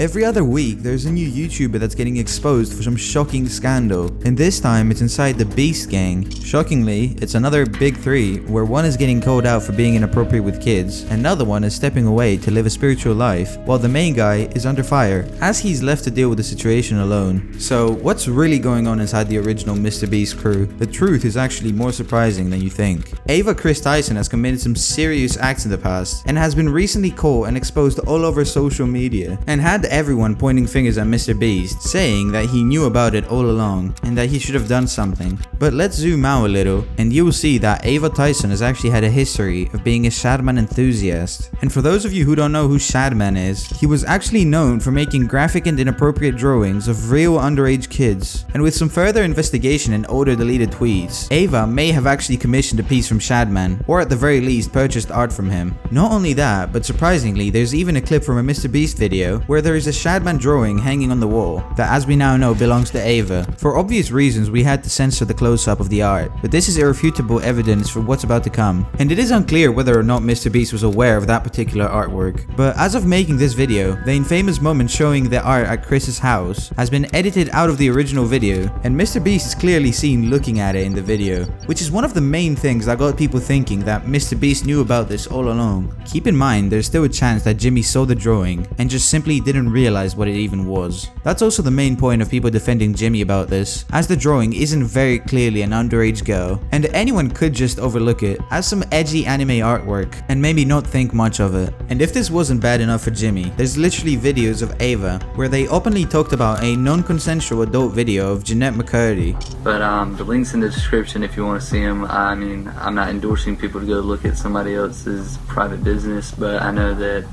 Every other week, there's a new YouTuber that's getting exposed for some shocking scandal, and this time it's inside the Beast gang. Shockingly, it's another big three, where one is getting called out for being inappropriate with kids, another one is stepping away to live a spiritual life, while the main guy is under fire, as he's left to deal with the situation alone. So, what's really going on inside the original MrBeast crew? The truth is actually more surprising than you think. Ava Tyson has committed some serious acts in the past, and has been recently caught and exposed all over social media, and had everyone pointing fingers at MrBeast, saying that he knew about it all along, and that he should have done something. But let's zoom out a little, and you will see that Ava Tyson has actually had a history of being a Shadman enthusiast. And for those of you who don't know who Shadman is, he was actually known for making graphic and inappropriate drawings of real underage kids. And with some further investigation and older deleted tweets, Ava may have actually commissioned a piece from Shadman, or at the very least purchased art from him. Not only that, but surprisingly, there's even a clip from a MrBeast video where there is a Shadman drawing hanging on the wall that, as we now know, belongs to Ava. For obvious reasons, we had to censor the close-up of the art, but this is irrefutable evidence for what's about to come. And it is unclear whether or not MrBeast was aware of that particular artwork, but as of making this video, the infamous moment showing the art at Kris's house has been edited out of the original video, and MrBeast is clearly seen looking at it in the video, which is one of the main things that got people thinking that MrBeast knew about this all along. Keep in mind, there's still a chance that Jimmy saw the drawing and just simply didn't realize what it even was. That's also the main point of people defending Jimmy about this, as the drawing isn't very clearly an underage girl, and anyone could just overlook it as some edgy anime artwork and maybe not think much of it. And if this wasn't bad enough for Jimmy, there's literally videos of Ava where they openly talked about a non-consensual adult video of Jeanette McCurdy. But the link's in the description if you want to see them. I mean, I'm not endorsing people to go look at somebody else's private business, but I know that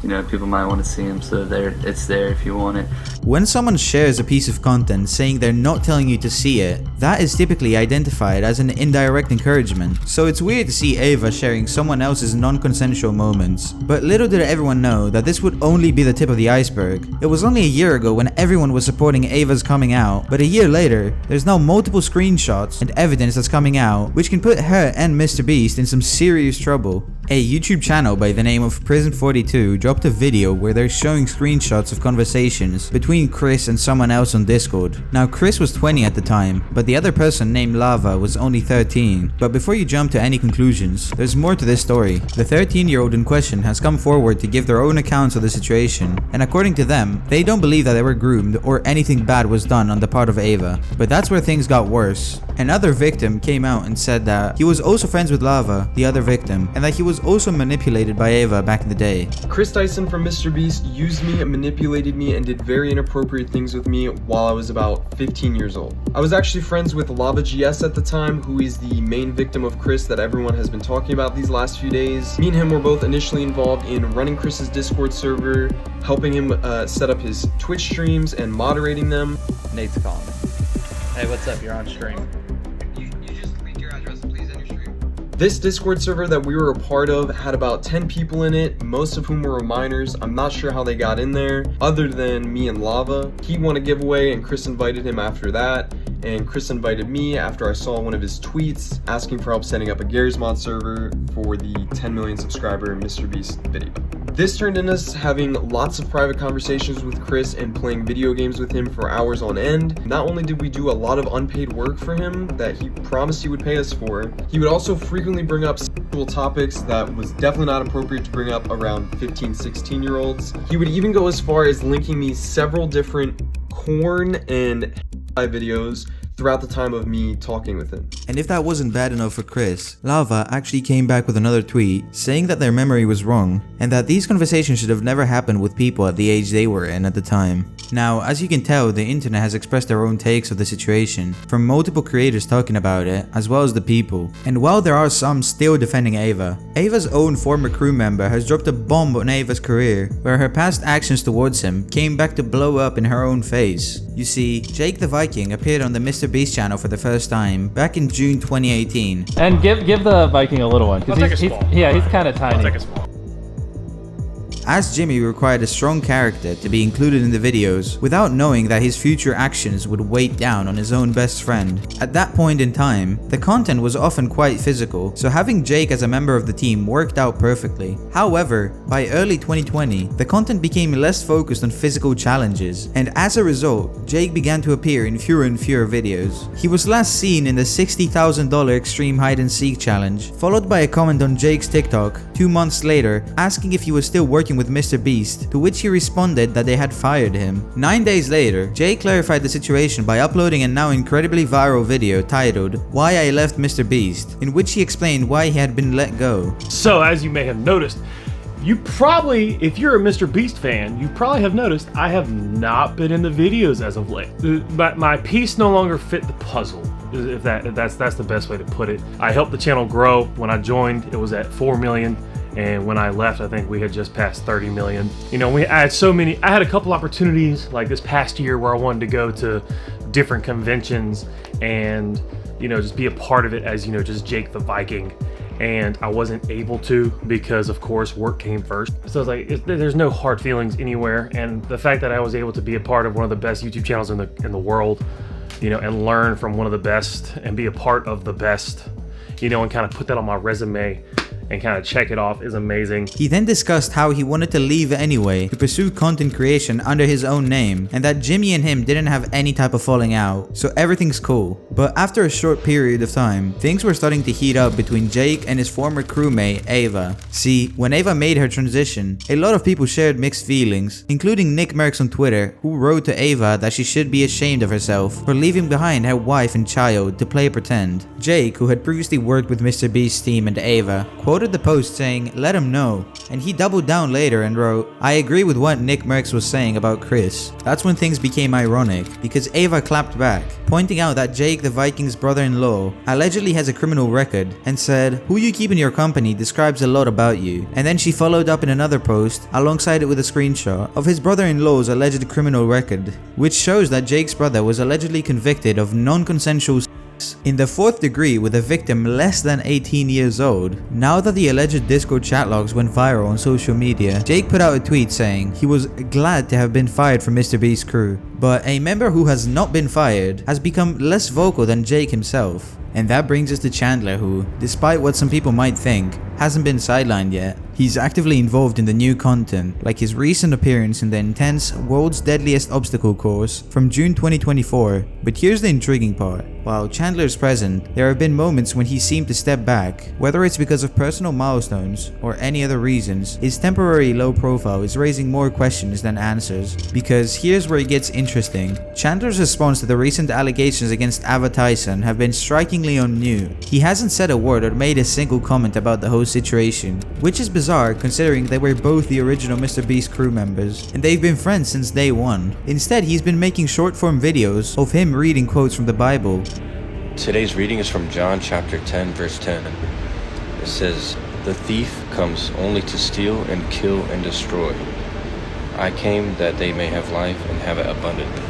you know, people might want to see them, so it's there if you want it. When someone shares a piece of content saying they're not telling you to see it, that is typically identified as an indirect encouragement. So it's weird to see Ava sharing someone else's non-consensual moments. But little did everyone know that this would only be the tip of the iceberg. It was only a year ago when everyone was supporting Ava's coming out, but a year later, there's now multiple screenshots and evidence that's coming out, which can put her and MrBeast in some serious trouble. A YouTube channel by the name of Prison42 dropped a video where they're showing screenshots of conversations between Kris and someone else on Discord. Now, Kris was 20 at the time, but the other person named Lava was only 13. But before you jump to any conclusions, there's more to this story. The 13-year-old in question has come forward to give their own accounts of the situation, and according to them, they don't believe that they were groomed or anything bad was done on the part of Ava. But that's where things got worse. Another victim came out and said that he was also friends with Lava, the other victim, and that he was also manipulated by Ava back in the day. Kris Tyson from MrBeast used me, manipulated me, and did very inappropriate things with me while I was about 15 years old. I was actually friends with Lava GS at the time, who is the main victim of Kris that everyone has been talking about these last few days. Me and him were both initially involved in running Kris's Discord server, helping him set up his Twitch streams and moderating them. Nate's calling me. Hey, what's up? You're on stream. This Discord server that we were a part of had about 10 people in it, most of whom were minors. I'm not sure how they got in there, other than me and Lava. He won a giveaway and Kris invited him after that, and Kris invited me after I saw one of his tweets asking for help setting up a Garry's Mod server for the 10 million subscriber MrBeast video. This turned into us having lots of private conversations with Kris and playing video games with him for hours on end. Not only did we do a lot of unpaid work for him that he promised he would pay us for, he would also frequently bring up sexual topics that was definitely not appropriate to bring up around 15, 16-year-olds. He would even go as far as linking me several different corn and videos throughout the time of me talking with him. And if that wasn't bad enough for Kris, Lava actually came back with another tweet saying that their memory was wrong and that these conversations should have never happened with people at the age they were in at the time. Now, as you can tell, the internet has expressed their own takes of the situation, from multiple creators talking about it, as well as the people. And while there are some still defending Ava, Ava's own former crew member has dropped a bomb on Ava's career, where her past actions towards him came back to blow up in her own face. You see, Jake the Viking appeared on the MrBeast channel for the first time back in June 2018. And give the Viking a little one, because he's kind of tiny. I'll take a small. as Jimmy required a strong character to be included in the videos without knowing that his future actions would weigh down on his own best friend. At that point in time, the content was often quite physical, so having Jake as a member of the team worked out perfectly. However, by early 2020, the content became less focused on physical challenges, and as a result, Jake began to appear in fewer and fewer videos. He was last seen in the $60,000 Extreme Hide and Seek challenge, followed by a comment on Jake's TikTok 2 months later asking if he was still working with MrBeast, to which he responded that they had fired him. 9 days later, Jake clarified the situation by uploading a now incredibly viral video titled "Why I Left MrBeast," in which he explained why he had been let go. So, as you may have noticed, you probably, if you're a MrBeast fan, you probably have noticed I have not been in the videos as of late. My piece no longer fit the puzzle, if that's the best way to put it. I helped the channel grow. When I joined, it was at 4 million. And when I left, I think we had just passed 30 million. You know, I had a couple opportunities like this past year where I wanted to go to different conventions and, you know, just be a part of it as, you know, just Jake the Viking. And I wasn't able to because, of course, work came first. So it's like, there's no hard feelings anywhere. And the fact that I was able to be a part of one of the best YouTube channels in the world, you know, and learn from one of the best and be a part of the best, you know, and kind of put that on my resume and kind of check it off is amazing. He then discussed how he wanted to leave anyway to pursue content creation under his own name, and that Jimmy and him didn't have any type of falling out, so everything's cool. But after a short period of time, things were starting to heat up between Jake and his former crewmate Ava. See, when Ava made her transition, a lot of people shared mixed feelings, including Nick Merckx on Twitter, who wrote to Ava that she should be ashamed of herself for leaving behind her wife and child to play pretend. Jake, who had previously worked with MrBeast's team and Ava, quoted the post saying, "Let him know," and he doubled down later and wrote, "I agree with what Nick Merckx was saying about Kris." That's when things became ironic, because Ava clapped back, pointing out that Jake the Viking's brother-in-law allegedly has a criminal record, and said, "Who you keep in your company describes a lot about you." And then she followed up in another post, alongside it with a screenshot of his brother-in-law's alleged criminal record, which shows that Jake's brother was allegedly convicted of non-consensual in the 4th degree with a victim less than 18 years old. Now that the alleged Discord chat logs went viral on social media, Jake put out a tweet saying he was glad to have been fired from MrBeast's crew, but a member who has not been fired has become less vocal than Jake himself. And that brings us to Chandler, who, despite what some people might think, hasn't been sidelined yet. He's actively involved in the new content, like his recent appearance in the intense World's Deadliest Obstacle course from June 2024. But here's the intriguing part. While Chandler's present, there have been moments when he seemed to step back. Whether it's because of personal milestones or any other reasons, his temporary low profile is raising more questions than answers. Because here's where it gets interesting. Chandler's response to the recent allegations against Ava Tyson have been strikingly unnew. He hasn't said a word or made a single comment about the whole situation, which is bizarre considering they were both the original MrBeast crew members and they've been friends since day one. Instead, he's been making short form videos of him reading quotes from the Bible. Today's reading is from John chapter 10 verse 10. It says, "The thief comes only to steal and kill and destroy. I came that they may have life and have it abundantly."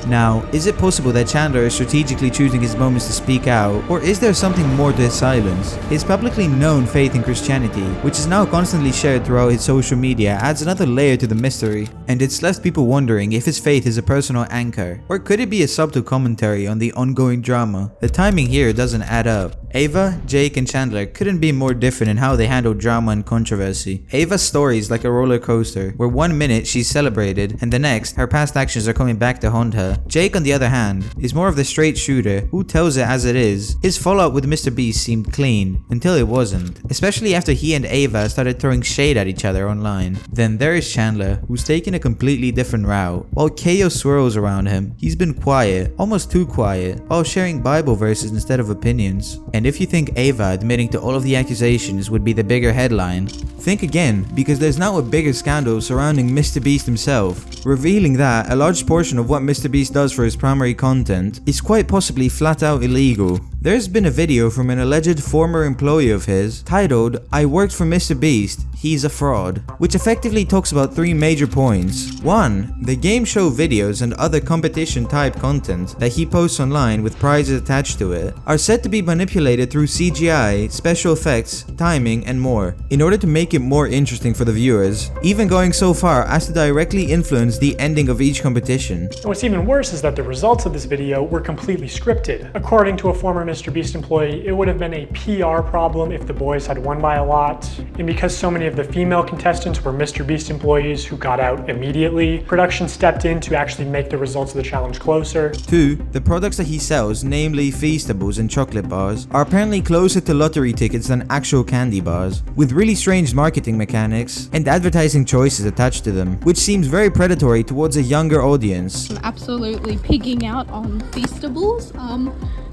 Now, is it possible that Chandler is strategically choosing his moments to speak out, or is there something more to his silence? His publicly known faith in Christianity, which is now constantly shared throughout his social media, adds another layer to the mystery, and it's left people wondering if his faith is a personal anchor, or could it be a subtle commentary on the ongoing drama? The timing here doesn't add up. Ava, Jake, and Chandler couldn't be more different in how they handle drama and controversy. Ava's story is like a roller coaster, where 1 minute she's celebrated, and the next, her past actions are coming back to haunt her. Jake, on the other hand, is more of the straight shooter who tells it as it is. His fallout with MrBeast seemed clean, until it wasn't, especially after he and Ava started throwing shade at each other online. Then there is Chandler, who's taken a completely different route. While chaos swirls around him, he's been quiet, almost too quiet, while sharing Bible verses instead of opinions. And if you think Ava admitting to all of the accusations would be the bigger headline, think again, because there's now a bigger scandal surrounding MrBeast himself, revealing that a large portion of what MrBeast does for his primary content is quite possibly flat out illegal. There's been a video from an alleged former employee of his titled, "I worked for MrBeast, he's a fraud," which effectively talks about 3 major points. 1. The game show videos and other competition type content that he posts online with prizes attached to it are said to be manipulated manipulated through CGI, special effects, timing, and more, in order to make it more interesting for the viewers, even going so far as to directly influence the ending of each competition. And what's even worse is that the results of this video were completely scripted. According to a former MrBeast employee, it would have been a PR problem if the boys had won by a lot, and because so many of the female contestants were MrBeast employees who got out immediately, production stepped in to actually make the results of the challenge closer. 2. The products that he sells, namely Feastables and chocolate bars, are apparently closer to lottery tickets than actual candy bars, with really strange marketing mechanics and advertising choices attached to them, which seems very predatory towards a younger audience. I'm absolutely pigging out on Feastables,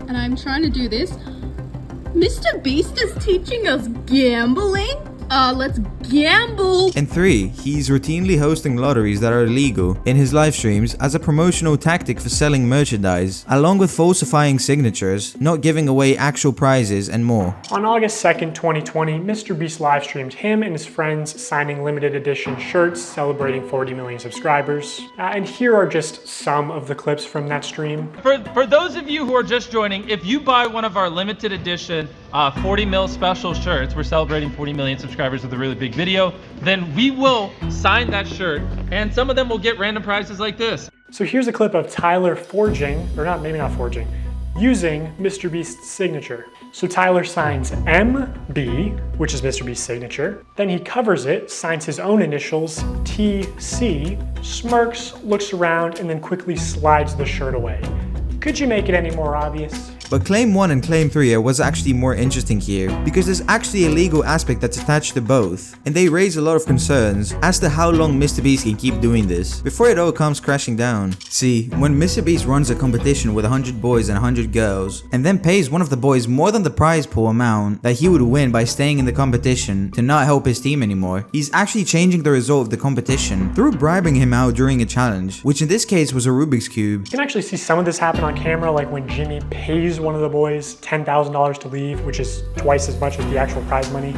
and I'm trying to do this. MrBeast is teaching us gambling? Let's gamble! And 3. He's routinely hosting lotteries that are illegal in his live streams as a promotional tactic for selling merchandise, along with falsifying signatures, not giving away actual prizes, and more. On August 2nd, 2020, MrBeast live streamed him and his friends signing limited edition shirts celebrating 40 million subscribers. And here are just some of the clips from that stream. For those of you who are just joining, if you buy one of our limited edition 40 mil special shirts, we're celebrating 40 million subscribers with a really big video, then we will sign that shirt, and some of them will get random prizes like this. So here's a clip of Tyler forging, or not, maybe not forging, using MrBeast's signature. So Tyler signs MB, which is MrBeast's signature. Then he covers it, signs his own initials, TC, smirks, looks around, and then quickly slides the shirt away. Could you make it any more obvious? But Claim 1 and Claim 3 are what's actually more interesting here, because there's actually a legal aspect that's attached to both, and they raise a lot of concerns as to how long MrBeast can keep doing this, before it all comes crashing down. See, when MrBeast runs a competition with 100 boys and 100 girls, and then pays one of the boys more than the prize pool amount that he would win by staying in the competition to not help his team anymore, he's actually changing the result of the competition through bribing him out during a challenge, which in this case was a Rubik's Cube. You can actually see some of this happen on camera, like when Jimmy pays one of the boys $10,000 to leave, which is twice as much as the actual prize money,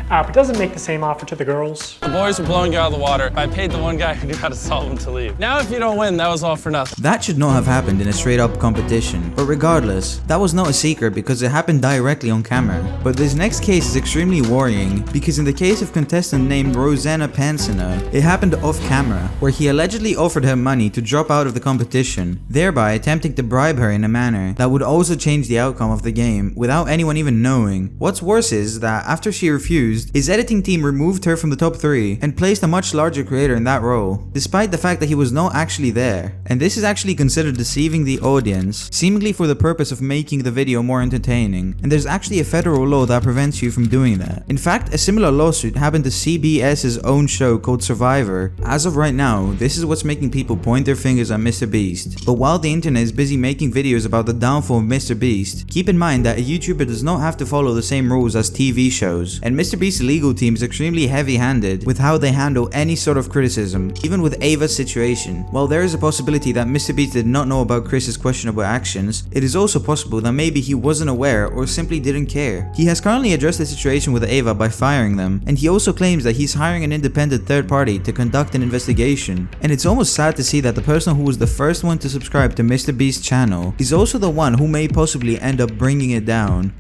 but doesn't make the same offer to the girls. The boys were blowing you out of the water. I paid the one guy who knew how to solve them to leave. Now if you don't win, that was all for nothing. That should not have happened in a straight up competition, but regardless, that was not a secret because it happened directly on camera. But this next case is extremely worrying, because in the case of contestant named Rosanna Pansina, it happened off camera, where he allegedly offered her money to drop out of the competition, thereby attempting to bribe her in a manner that would also change the outcome of the game without anyone even knowing. What's worse is that after she refused, his editing team removed her from the top 3 and placed a much larger creator in that role, despite the fact that he was not actually there. And this is actually considered deceiving the audience, seemingly for the purpose of making the video more entertaining, and there's actually a federal law that prevents you from doing that. In fact, a similar lawsuit happened to CBS's own show called Survivor. As of right now, this is what's making people point their fingers at MrBeast. But while the internet is busy making videos about the downfall of MrBeast, keep in mind that a YouTuber does not have to follow the same rules as TV shows, and MrBeast's legal team is extremely heavy-handed with how they handle any sort of criticism, even with Ava's situation. While there is a possibility that MrBeast did not know about Kris's questionable actions, it is also possible that maybe he wasn't aware or simply didn't care. He has currently addressed the situation with Ava by firing them, and he also claims that he's hiring an independent third party to conduct an investigation. And it's almost sad to see that the person who was the first one to subscribe to MrBeast's channel is also the one who may possibly end up bringing it down.